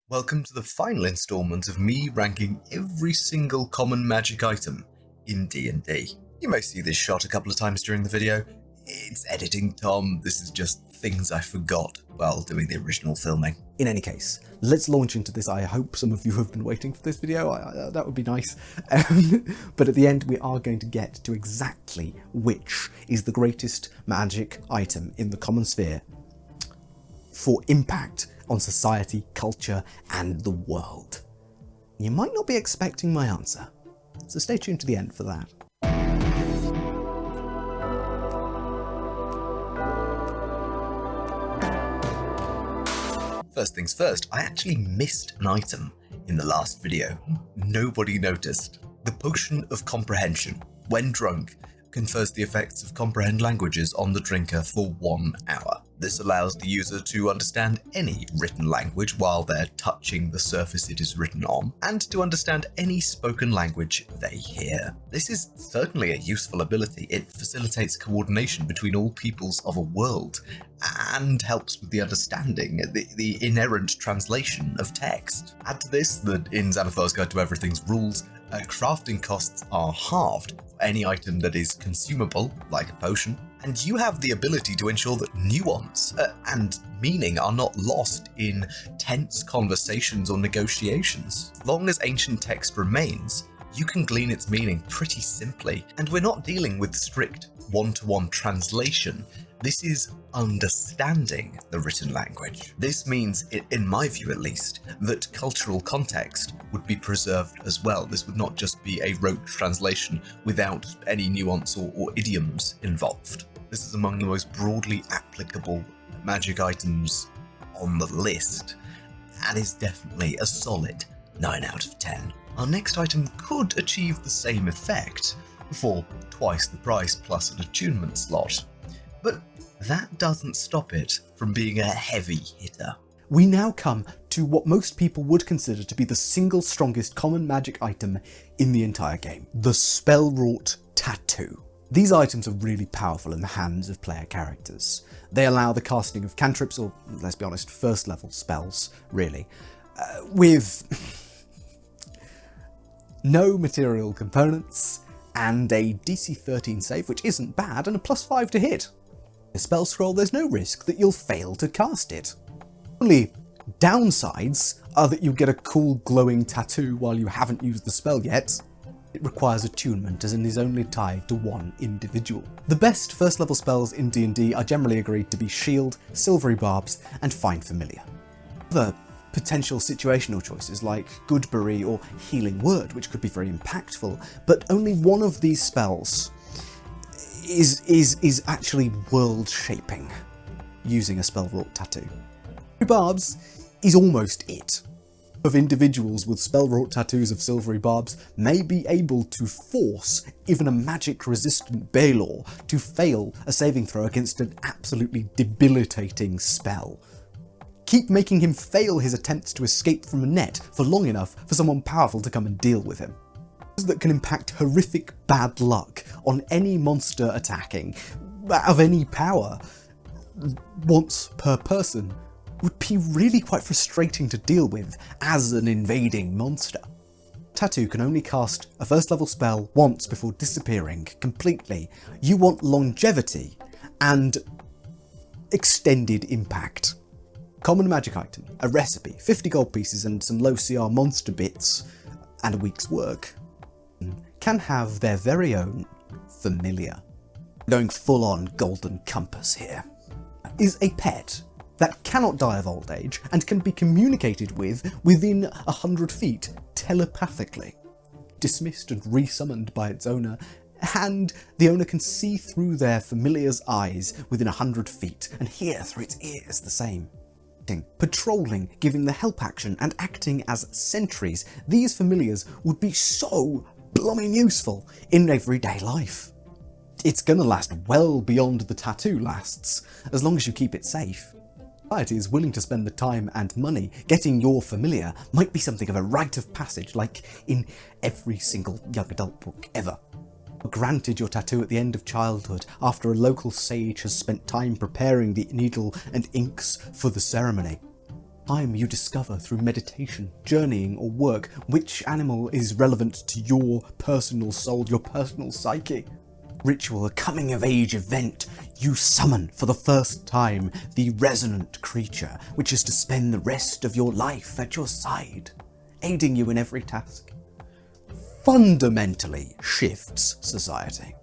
Welcome to the final installment of me ranking every single common magic item in D&D. You may see this shot a couple of times during the video. It's editing, Tom. This is just things I forgot while doing the original filming. In any case, let's launch into this. I hope some of you have been waiting for this video. That would be nice. But at the end, we are going to get to exactly which is the greatest magic item in the common sphere for impact on society, culture, and the world. You might not be expecting my answer, so stay tuned to the end for that. First things first, I actually missed an item in the last video. Nobody noticed. The Potion of Comprehension, when drunk, confers the effects of comprehend languages on the drinker for 1 hour. This allows the user to understand any written language while they're touching the surface it is written on, and to understand any spoken language they hear. This is certainly a useful ability. It facilitates coordination between all peoples of a world, and helps with the understanding, the inherent translation of text. Add to this that in Xanathar's Guide to Everything's rules, crafting costs are halved for any item that is consumable, like a potion, and you have the ability to ensure that nuance and meaning are not lost in tense conversations or negotiations. As long as ancient text remains, you can glean its meaning pretty simply, and we're not dealing with strict one-to-one translation. This is understanding the written language. This means, in my view at least, that cultural context would be preserved as well. This would not just be a rote translation without any nuance or idioms involved. This is among the most broadly applicable magic items on the list, and is definitely a solid 9 out of 10. Our next item could achieve the same effect for twice the price plus an attunement slot, but that doesn't stop it from being a heavy hitter. We now come to what most people would consider to be the single strongest common magic item in the entire game, the Spell-Wrought Tattoo. These items are really powerful in the hands of player characters. They allow the casting of cantrips, or let's be honest, first level spells, really, with no material components and a DC 13 save, which isn't bad, and a +5 to hit. The spell scroll, there's no risk that you'll fail to cast it. Only downsides are that you get a cool glowing tattoo while you haven't used the spell yet. It requires attunement, as in is only tied to one individual. The best first level spells in D&D are generally agreed to be Shield, Silvery Barbs, and Find Familiar. Other potential situational choices like Goodberry or Healing Word, which could be very impactful, but only one of these spells is actually world-shaping using a Spell-Wrought Tattoo. Barbs is almost it. Of individuals with Spell-Wrought Tattoos of Silvery Barbs may be able to force even a magic-resistant Baelor to fail a saving throw against an absolutely debilitating spell. Keep making him fail his attempts to escape from a net for long enough for someone powerful to come and deal with him. That can impact horrific bad luck on any monster attacking, of any power, once per person, would be really quite frustrating to deal with as an invading monster. Tattoo can only cast a first level spell once before disappearing completely. You want longevity and extended impact. Common magic item, a recipe, 50 gold pieces and some low CR monster bits, and a week's work, can have their very own familiar. Going full on Golden Compass here. Is a pet that cannot die of old age and can be communicated with within 100 feet telepathically. Dismissed and resummoned by its owner, and the owner can see through their familiar's eyes within 100 feet and hear through its ears the same. Patrolling, giving the help action, and acting as sentries, these familiars would be so blooming useful in everyday life. It's gonna last well beyond the tattoo lasts, as long as you keep it safe. Society is willing to spend the time and money. Getting your familiar might be something of a rite of passage, like in every single young adult book ever. Granted your tattoo at the end of childhood, after a local sage has spent time preparing the needle and inks for the ceremony. time you discover through meditation, journeying, or work which animal is relevant to your personal soul, your personal psyche. Ritual, a coming-of-age event. You summon for the first time the resonant creature, which is to spend the rest of your life at your side, aiding you in every task. Fundamentally shifts society.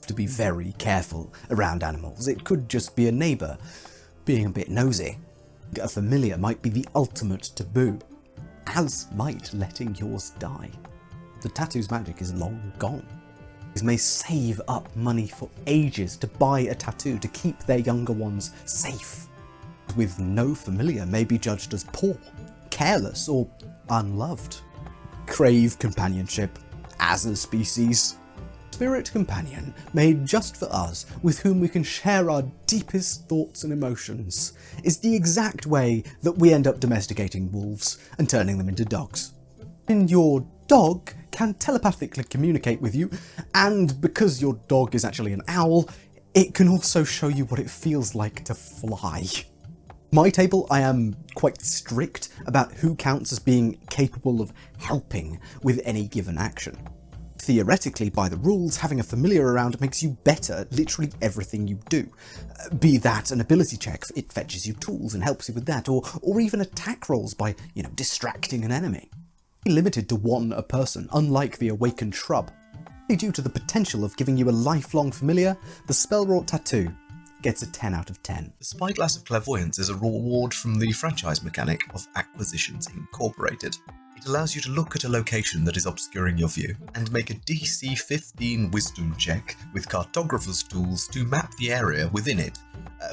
To be very careful around animals. It could just be a neighbour being a bit nosy. A familiar might be the ultimate taboo, as might letting yours die. The tattoo's magic is long gone. May save up money for ages to buy a tattoo to keep their younger ones safe. With no familiar may be judged as poor, careless, or unloved. Crave companionship as a species. Spirit companion made just for us, with whom we can share our deepest thoughts and emotions, is the exact way that we end up domesticating wolves and turning them into dogs. And your dog can telepathically communicate with you, and because your dog is actually an owl, it can also show you what it feels like to fly. My table, I am quite strict about who counts as being capable of helping with any given action. Theoretically, by the rules, having a familiar around makes you better at literally everything you do. Be that an ability check, it fetches you tools and helps you with that, or even attack rolls by, distracting an enemy. Limited to one a person, unlike the awakened shrub. Due to the potential of giving you a lifelong familiar, the spell-wrought tattoo gets a 10 out of 10. The Spyglass of Clairvoyance is a reward from the franchise mechanic of Acquisitions Incorporated. It allows you to look at a location that is obscuring your view and make a DC 15 wisdom check with cartographer's tools to map the area within it,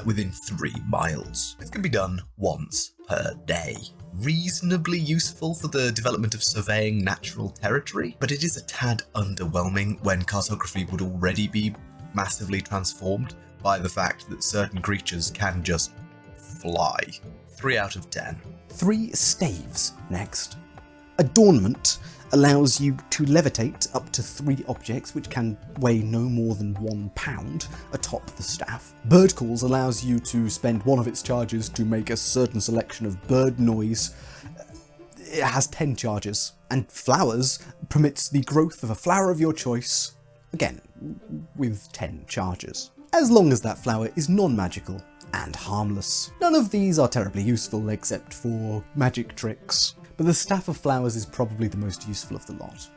within 3 miles. This can be done once per day. Reasonably useful for the development of surveying natural territory, but it is a tad underwhelming when cartography would already be massively transformed by the fact that certain creatures can just fly. 3 out of 10. 3 staves next. Adornment allows you to levitate up to 3 objects which can weigh no more than 1 pound atop the staff. Bird Calls allows you to spend one of its charges to make a certain selection of bird noise. It has 10 charges. And Flowers permits the growth of a flower of your choice, again, with 10 charges. As long as that flower is non-magical and harmless. None of these are terribly useful except for magic tricks, but the Staff of Flowers is probably the most useful of the lot.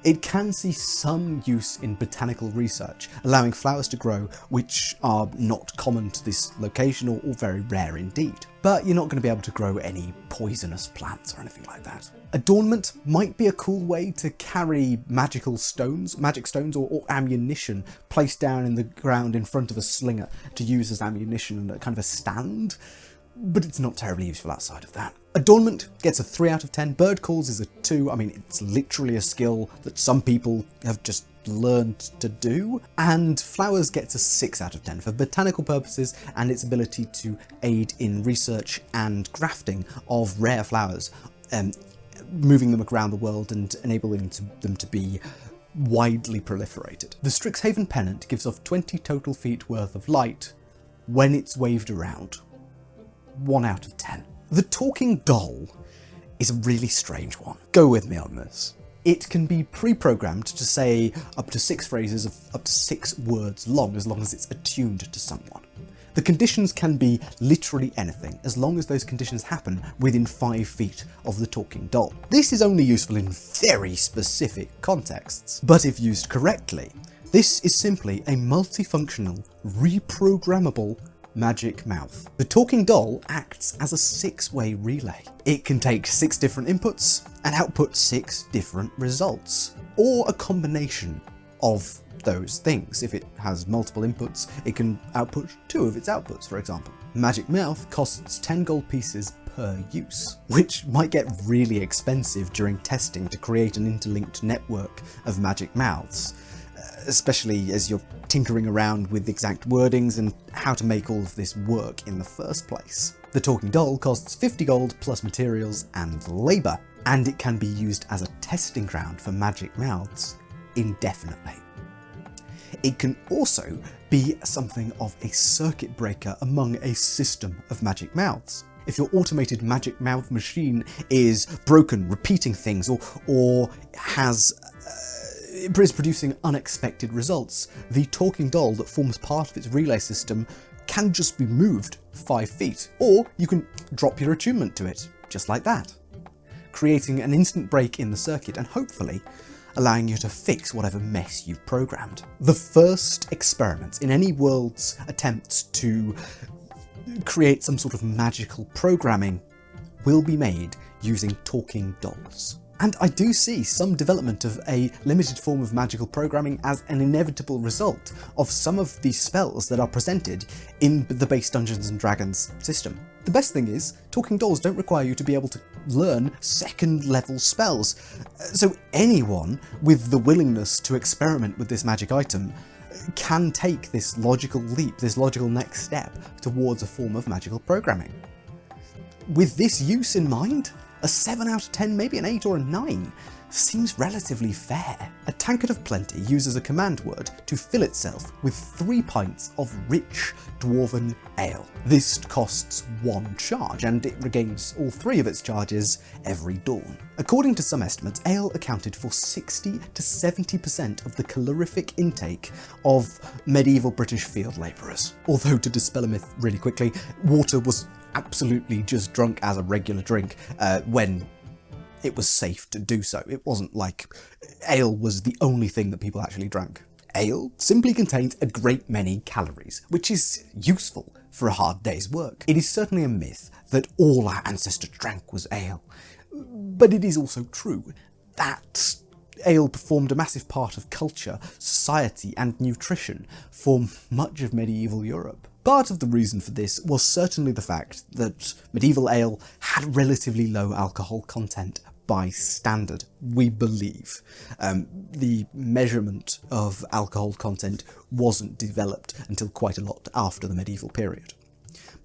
It can see some use in botanical research, allowing flowers to grow which are not common to this location or very rare indeed. But you're not going to be able to grow any poisonous plants or anything like that. Adornment might be a cool way to carry magic stones or ammunition placed down in the ground in front of a slinger to use as ammunition and kind of a stand, but it's not terribly useful outside of that. Adornment gets a 3 out of 10. Bird Calls is a 2. I mean, it's literally a skill that some people have just learned to do. And Flowers gets a 6 out of 10 for botanical purposes and its ability to aid in research and grafting of rare flowers, moving them around the world and enabling them to be widely proliferated. The Strixhaven Pennant gives off 20 total feet worth of light when it's waved around. 1 out of 10. The Talking Doll is a really strange one. Go with me on this. It can be pre-programmed to say up to 6 phrases of up to 6 words long as it's attuned to someone. The conditions can be literally anything, as long as those conditions happen within 5 feet of the talking doll. This is only useful in very specific contexts, but if used correctly, this is simply a multifunctional, reprogrammable magic mouth. The talking doll acts as a 6-way relay. It can take 6 different inputs and output 6 different results, or a combination of those things. If it has multiple inputs, it can output 2 of its outputs, for example. Magic Mouth costs 10 gold pieces per use, which might get really expensive during testing to create an interlinked network of magic mouths, especially as you're tinkering around with exact wordings and how to make all of this work in the first place. The talking doll costs 50 gold plus materials and labour, and it can be used as a testing ground for magic mouths indefinitely. It can also be something of a circuit breaker among a system of magic mouths. If your automated magic mouth machine is broken, repeating things, or is producing unexpected results, the talking doll that forms part of its relay system can just be moved 5 feet, or you can drop your attunement to it, just like that, creating an instant break in the circuit and hopefully allowing you to fix whatever mess you've programmed. The first experiments in any world's attempts to create some sort of magical programming will be made using talking dolls. And I do see some development of a limited form of magical programming as an inevitable result of some of these spells that are presented in the base Dungeons & Dragons system. The best thing is, talking dolls don't require you to be able to learn second level spells, so anyone with the willingness to experiment with this magic item can take this logical leap, this logical next step towards a form of magical programming. With this use in mind, a 7 out of 10, maybe an 8 or a 9, seems relatively fair. A Tankard of Plenty uses a command word to fill itself with 3 pints of rich dwarven ale. This costs 1 charge, and it regains all 3 of its charges every dawn. According to some estimates, ale accounted for 60 to 70% of the calorific intake of medieval British field labourers. Although, to dispel a myth really quickly, water was absolutely just drunk as a regular drink when it was safe to do so. It wasn't like ale was the only thing that people actually drank. Ale simply contains a great many calories, which is useful for a hard day's work. It is certainly a myth that all our ancestors drank was ale, but it is also true that ale performed a massive part of culture, society, and nutrition for much of medieval Europe. Part of the reason for this was certainly the fact that medieval ale had relatively low alcohol content by standard, we believe. The measurement of alcohol content wasn't developed until quite a lot after the medieval period.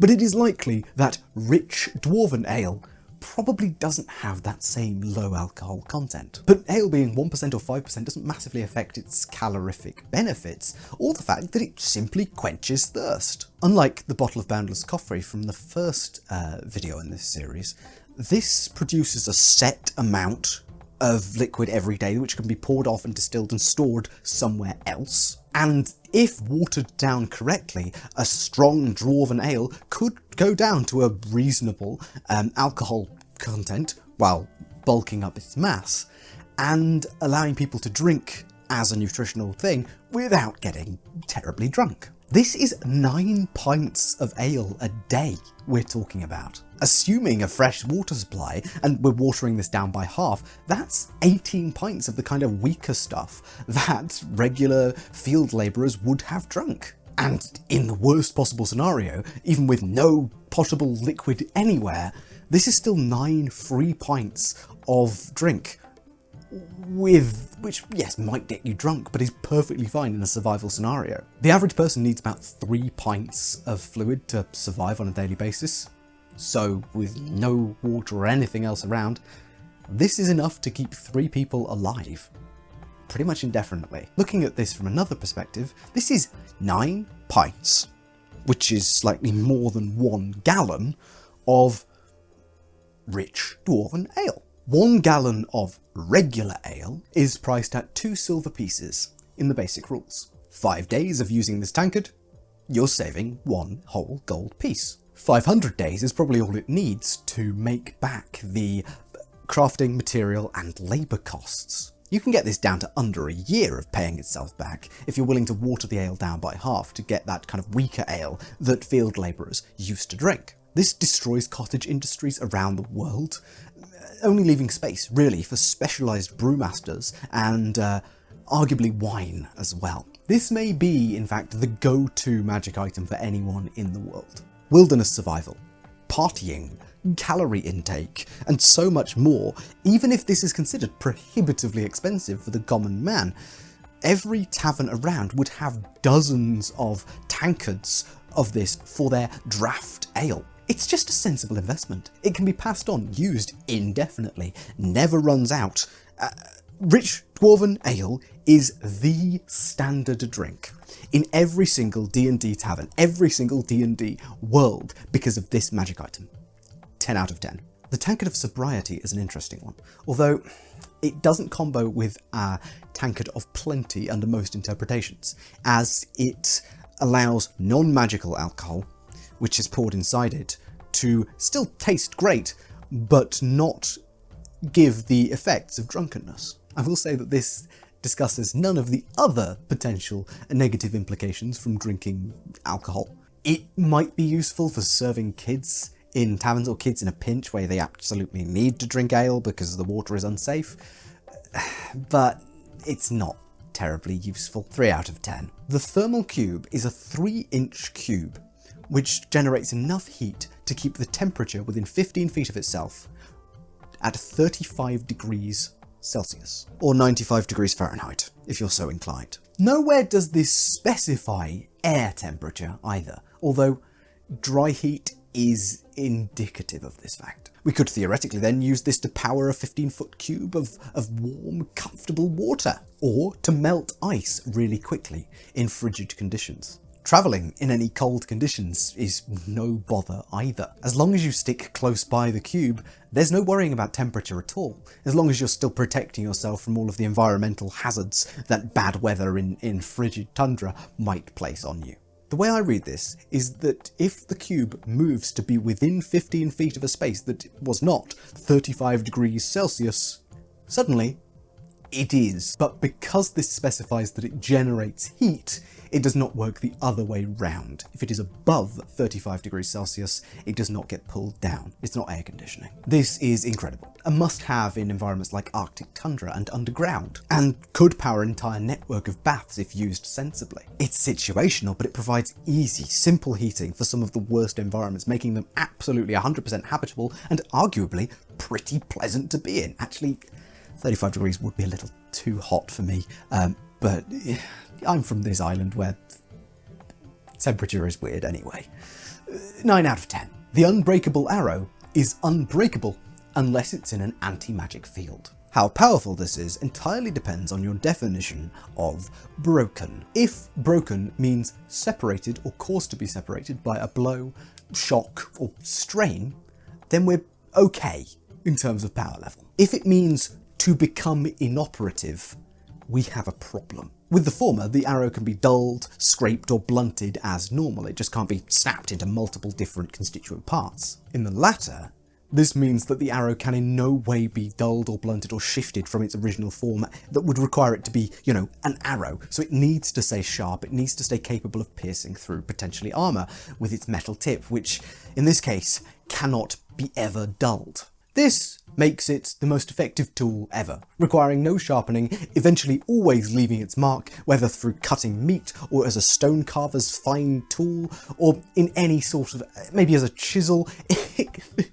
But it is likely that rich dwarven ale probably doesn't have that same low alcohol content. But ale being 1% or 5% doesn't massively affect its calorific benefits, or the fact that it simply quenches thirst. Unlike the bottle of Boundless Coffee from the first video in this series, this produces a set amount of liquid every day which can be poured off and distilled and stored somewhere else. And if watered down correctly, a strong dwarven ale could go down to a reasonable alcohol content while bulking up its mass and allowing people to drink as a nutritional thing without getting terribly drunk. This is 9 pints of ale a day we're talking about. Assuming a fresh water supply, and we're watering this down by half, that's 18 pints of the kind of weaker stuff that regular field labourers would have drunk. And in the worst possible scenario, even with no potable liquid anywhere, this is still 9 free pints of drink, which, yes, might get you drunk, but is perfectly fine in a survival scenario. The average person needs about 3 pints of fluid to survive on a daily basis. So, with no water or anything else around, this is enough to keep 3 people alive, pretty much indefinitely. Looking at this from another perspective, this is 9 pints, which is slightly more than 1 gallon of rich dwarven ale. 1 gallon of regular ale is priced at 2 silver pieces in the basic rules. 5 days of using this tankard, you're saving 1 whole gold piece. 500 days is probably all it needs to make back the crafting, material, and labour costs. You can get this down to under a year of paying itself back if you're willing to water the ale down by half to get that kind of weaker ale that field labourers used to drink. This destroys cottage industries around the world, only leaving space, really, for specialised brewmasters and arguably wine as well. This may be, in fact, the go-to magic item for anyone in the world. Wilderness survival, partying, calorie intake, and so much more, even if this is considered prohibitively expensive for the common man. Every tavern around would have dozens of tankards of this for their draft ale. It's just a sensible investment. It can be passed on, used indefinitely, never runs out. Rich Dwarven Ale is the standard drink in every single D&D tavern, every single D&D world, because of this magic item. 10 out of 10. The tankard of sobriety is an interesting one, although it doesn't combo with a tankard of plenty under most interpretations, as it allows non-magical alcohol, which is poured inside it, to still taste great, but not give the effects of drunkenness. I will say that this discusses none of the other potential negative implications from drinking alcohol. It might be useful for serving kids in taverns or kids in a pinch where they absolutely need to drink ale because the water is unsafe, but it's not terribly useful. 3 out of 10. The thermal cube is a 3-inch cube which generates enough heat to keep the temperature within 15 feet of itself at 35 degrees Celsius, or 95 degrees Fahrenheit, if you're so inclined. Nowhere does this specify air temperature either, although dry heat is indicative of this fact. We could theoretically then use this to power a 15-foot cube of warm, comfortable water, or to melt ice really quickly in frigid conditions. Travelling in any cold conditions is no bother either. As long as you stick close by the cube, there's no worrying about temperature at all, as long as you're still protecting yourself from all of the environmental hazards that bad weather in frigid tundra might place on you. The way I read this is that if the cube moves to be within 15 feet of a space that was not 35 degrees Celsius, suddenly it is. But because this specifies that it generates heat, it does not work the other way round. If it is above 35 degrees Celsius, it does not get pulled down. It's not air conditioning. This is incredible. A must-have in environments like Arctic tundra and underground, and could power an entire network of baths if used sensibly. It's situational, but it provides easy, simple heating for some of the worst environments, making them absolutely 100% habitable and arguably pretty pleasant to be in. Actually, 35 degrees would be a little too hot for me, but I'm from this island where temperature is weird anyway. 9 out of 10. The unbreakable arrow is unbreakable unless it's in an anti-magic field. How powerful this is entirely depends on your definition of broken. If broken means separated or caused to be separated by a blow, shock, or strain, then we're okay in terms of power level. If it means to become inoperative, we have a problem. With the former, the arrow can be dulled, scraped, or blunted as normal. It just can't be snapped into multiple different constituent parts. In the latter, this means that the arrow can in no way be dulled or blunted or shifted from its original form that would require it to be, an arrow. So it needs to stay sharp, it needs to stay capable of piercing through potentially armor with its metal tip, which, in this case, cannot be ever dulled. This makes it the most effective tool ever, requiring no sharpening, eventually always leaving its mark, whether through cutting meat or as a stone carver's fine tool, or in any sort of, maybe as a chisel.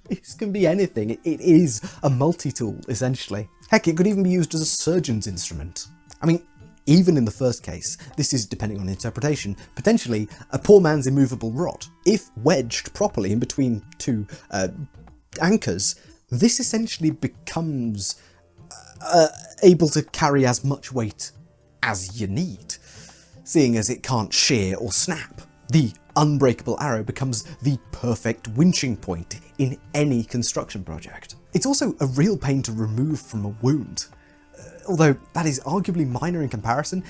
This can be anything. It is a multi-tool, essentially. Heck, it could even be used as a surgeon's instrument. I mean, even in the first case, this is, depending on interpretation, potentially a poor man's immovable rod. If wedged properly in between two anchors, this essentially becomes able to carry as much weight as you need, seeing as it can't shear or snap. The unbreakable arrow becomes the perfect winching point in any construction project. It's also a real pain to remove from a wound, although that is arguably minor in comparison.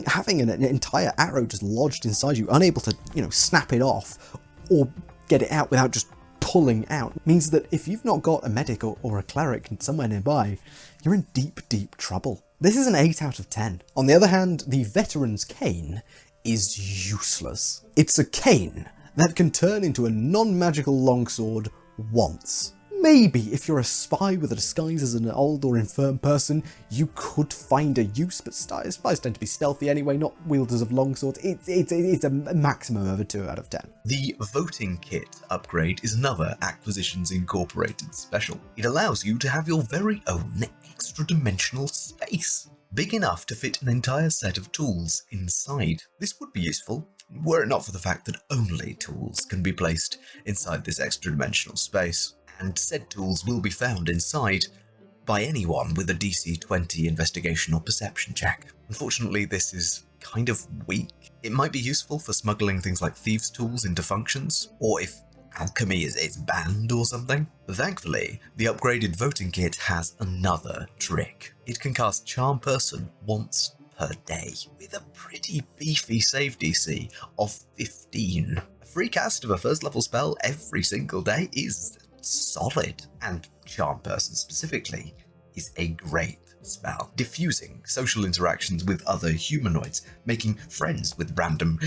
Having an entire arrow just lodged inside you, unable to, snap it off or get it out without just pulling out, means that if you've not got a medic or a cleric somewhere nearby, you're in deep, deep trouble. This is an 8 out of 10. On the other hand, the veteran's cane is useless. It's a cane that can turn into a non-magical longsword once. Maybe if you're a spy with a disguise as an old or infirm person, you could find a use, but spies tend to be stealthy anyway, not wielders of longswords. It's a maximum of a 2 out of 10. The voting kit upgrade is another Acquisitions Incorporated special. It allows you to have your very own extra-dimensional space, big enough to fit an entire set of tools inside. This would be useful, were it not for the fact that only tools can be placed inside this extra-dimensional space, and said tools will be found inside by anyone with a DC 20 investigation or perception check. Unfortunately, this is kind of weak. It might be useful for smuggling things like thieves' tools into functions, or if alchemy is it's banned or something. Thankfully, the upgraded voting kit has another trick. It can cast Charm Person once per day with a pretty beefy save DC of 15. A free cast of a first level spell every single day is solid, and Charm Person specifically is a great spell. Diffusing social interactions with other humanoids, making friends with random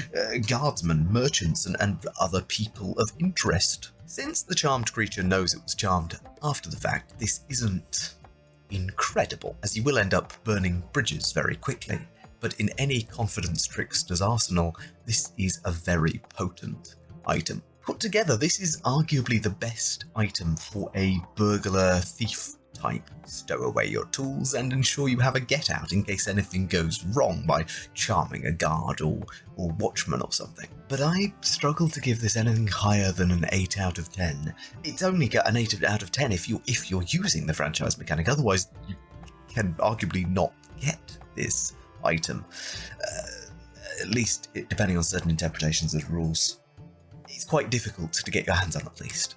guardsmen, merchants, and other people of interest. Since the charmed creature knows it was charmed after the fact, this isn't incredible, as you will end up burning bridges very quickly. But in any confidence trickster's arsenal, this is a very potent item. Put together, this is arguably the best item for a burglar thief type. Stow away your tools and ensure you have a get out in case anything goes wrong by charming a guard or watchman or something. But I struggle to give this anything higher than an 8 out of 10. It's only got an 8 out of 10 if you're using the franchise mechanic, otherwise you can arguably not get this item. At least depending on certain interpretations of the rules. It's quite difficult to get your hands on at least.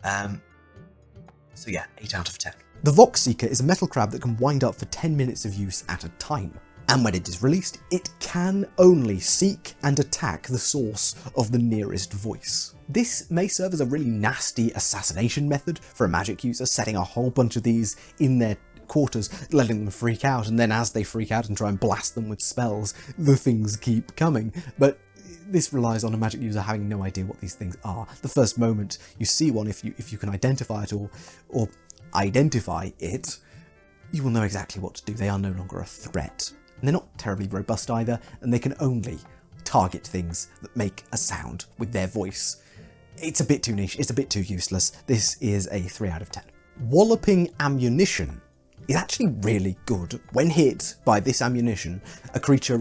So yeah, 8 out of 10. The Vox Seeker is a metal crab that can wind up for 10 minutes of use at a time. And when it is released, it can only seek and attack the source of the nearest voice. This may serve as a really nasty assassination method for a magic user, setting a whole bunch of these in their quarters, letting them freak out, and then as they freak out and try and blast them with spells, the things keep coming. But this relies on a magic user having no idea what these things are. The first moment you see one, if you can identify it or identify it, you will know exactly what to do. They are no longer a threat. And they're not terribly robust either, and they can only target things that make a sound with their voice. It's a bit too niche, it's a bit too useless. This is a 3 out of 10. Walloping Ammunition is actually really good. When hit by this ammunition, a creature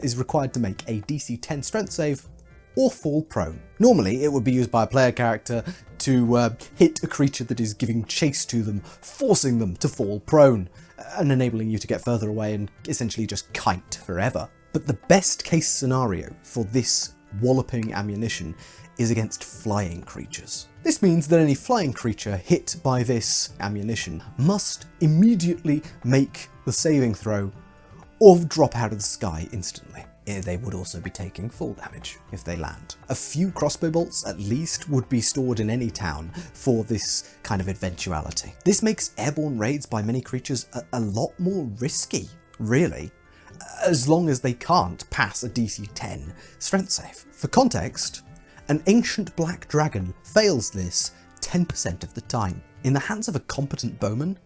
is required to make a DC 10 strength save or fall prone. Normally, it would be used by a player character to hit a creature that is giving chase to them, forcing them to fall prone, and enabling you to get further away and essentially just kite forever. But the best case scenario for this walloping ammunition is against flying creatures. This means that any flying creature hit by this ammunition must immediately make the saving throw or drop out of the sky instantly. They would also be taking full damage if they land. A few crossbow bolts at least would be stored in any town for this kind of eventuality. This makes airborne raids by many creatures a lot more risky, really, as long as they can't pass a DC 10 strength save. For context, an ancient black dragon fails this 10% of the time. In the hands of a competent bowman,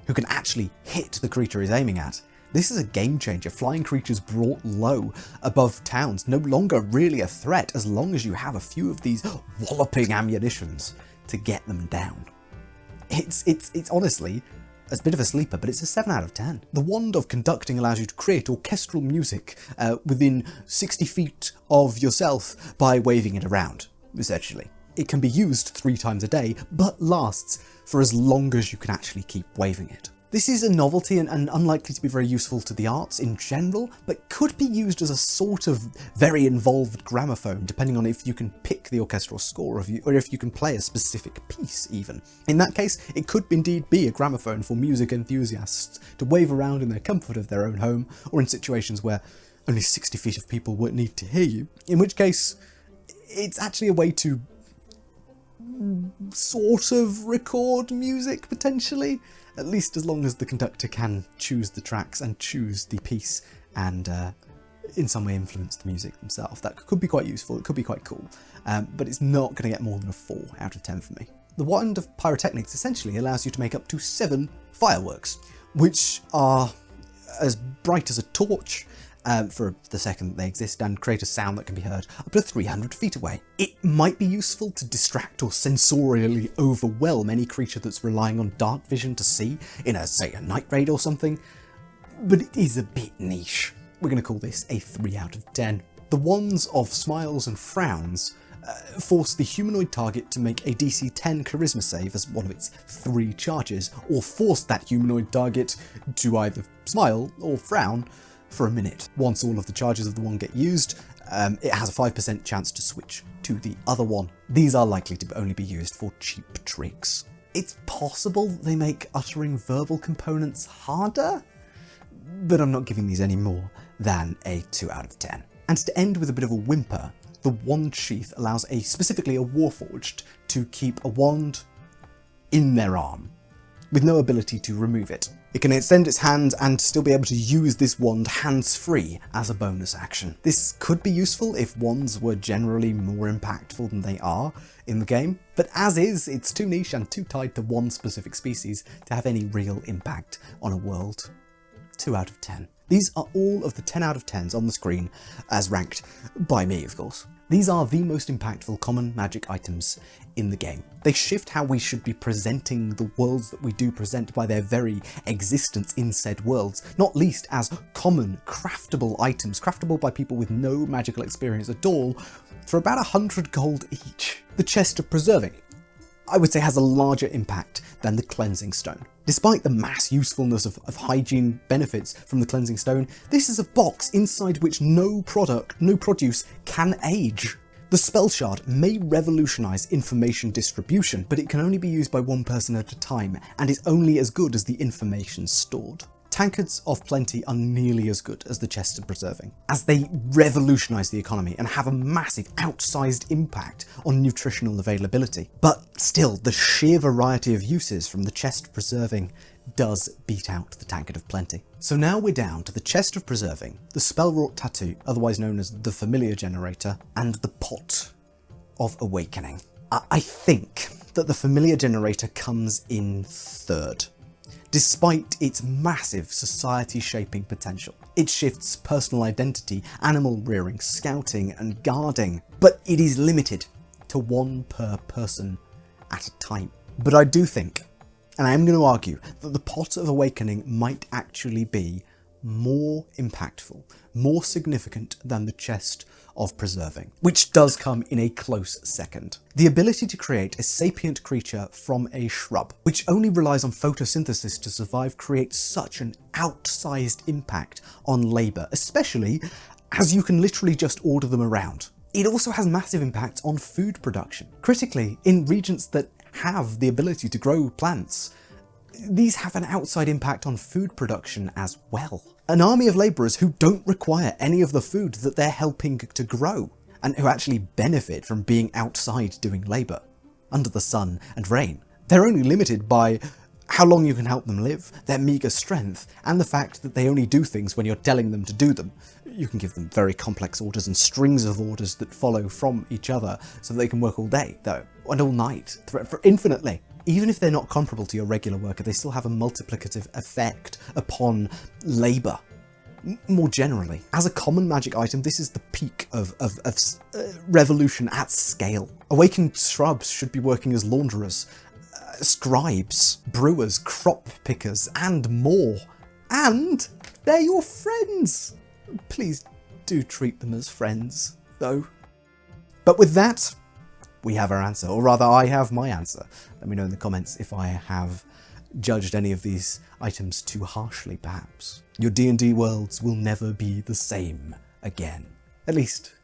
who can actually hit the creature he's aiming at, this is a game changer. Flying creatures brought low above towns, no longer really a threat as long as you have a few of these walloping ammunitions to get them down. It's honestly a bit of a sleeper, but it's a 7 out of 10. The Wand of Conducting allows you to create orchestral music within 60 feet of yourself by waving it around, essentially. It can be used 3 times a day, but lasts for as long as you can actually keep waving it. This is a novelty and unlikely to be very useful to the arts in general, but could be used as a sort of very involved gramophone, depending on if you can pick the orchestral score or if you can play a specific piece even. In that case, it could indeed be a gramophone for music enthusiasts to wave around in the comfort of their own home, or in situations where only 60 feet of people would need to hear you, in which case it's actually a way to sort of record music, potentially. At least as long as the conductor can choose the tracks and choose the piece and in some way influence the music themselves. That could be quite useful, it could be quite cool, but it's not going to get more than a 4 out of 10 for me. The Wand of Pyrotechnics essentially allows you to make up to 7 fireworks, which are as bright as a torch for the second that they exist, and create a sound that can be heard up to 300 feet away. It might be useful to distract or sensorially overwhelm any creature that's relying on dark vision to see in say a night raid or something, but it is a bit niche. We're going to call this a 3 out of 10. The Wands of Smiles and Frowns force the humanoid target to make a DC 10 charisma save as one of its 3 charges, or force that humanoid target to either smile or frown for a minute. Once all of the charges of the one get used, it has a 5% chance to switch to the other one. These are likely to only be used for cheap tricks. It's possible they make uttering verbal components harder, but I'm not giving these any more than a 2 out of 10. And to end with a bit of a whimper, the wand sheath allows specifically a Warforged to keep a wand in their arm, with no ability to remove it. It can extend its hand and still be able to use this wand hands-free as a bonus action. This could be useful if wands were generally more impactful than they are in the game, but as is, it's too niche and too tied to one specific species to have any real impact on a world. 2 out of 10. These are all of the 10 out of 10s on the screen, as ranked by me, of course. These are the most impactful common magic items in the game. They shift how we should be presenting the worlds that we do present by their very existence in said worlds, not least as common, craftable items, craftable by people with no magical experience at all, for about 100 gold each. The Chest of Preserving, I would say, has a larger impact than the Cleansing Stone. Despite the mass usefulness of hygiene benefits from the Cleansing Stone, this is a box inside which no produce can age. The Spell Shard may revolutionise information distribution, but it can only be used by one person at a time, and is only as good as the information stored. Tankards of Plenty are nearly as good as the Chest of Preserving, as they revolutionise the economy and have a massive outsized impact on nutritional availability. But still, the sheer variety of uses from the Chest of Preserving does beat out the Tankard of Plenty. So now we're down to the Chest of Preserving, the Spellwrought Tattoo, otherwise known as the Familiar Generator, and the Pot of Awakening. I think that the Familiar Generator comes in third, despite its massive society-shaping potential. It shifts personal identity, animal rearing, scouting, and guarding, but it is limited to one per person at a time. But I do think, and I am going to argue, that the Pot of Awakening might actually be more impactful, more significant than the Chest of Preserving, which does come in a close second. The ability to create a sapient creature from a shrub, which only relies on photosynthesis to survive, creates such an outsized impact on labour, especially as you can literally just order them around. It also has massive impact on food production. Critically, in regions that have the ability to grow plants, these have an outside impact on food production as well. An army of labourers who don't require any of the food that they're helping to grow, and who actually benefit from being outside doing labour, under the sun and rain. They're only limited by how long you can help them live, their meagre strength, and the fact that they only do things when you're telling them to do them. You can give them very complex orders and strings of orders that follow from each other so that they can work all day, though, and all night, for infinitely. Even if they're not comparable to your regular worker, they still have a multiplicative effect upon labour. More generally, as a common magic item, this is the peak of revolution at scale. Awakened shrubs should be working as launderers, scribes, brewers, crop pickers, and more. And they're your friends! Please do treat them as friends, though. But with that, we have our answer, or rather I have my answer. Let me know in the comments if I have judged any of these items too harshly, perhaps. Your D&D worlds will never be the same again. At least,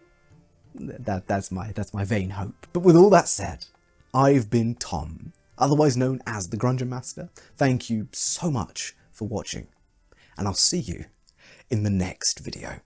that's my vain hope. But with all that said, I've been Tom, otherwise known as the Grungeon Master. Thank you so much for watching, and I'll see you in the next video.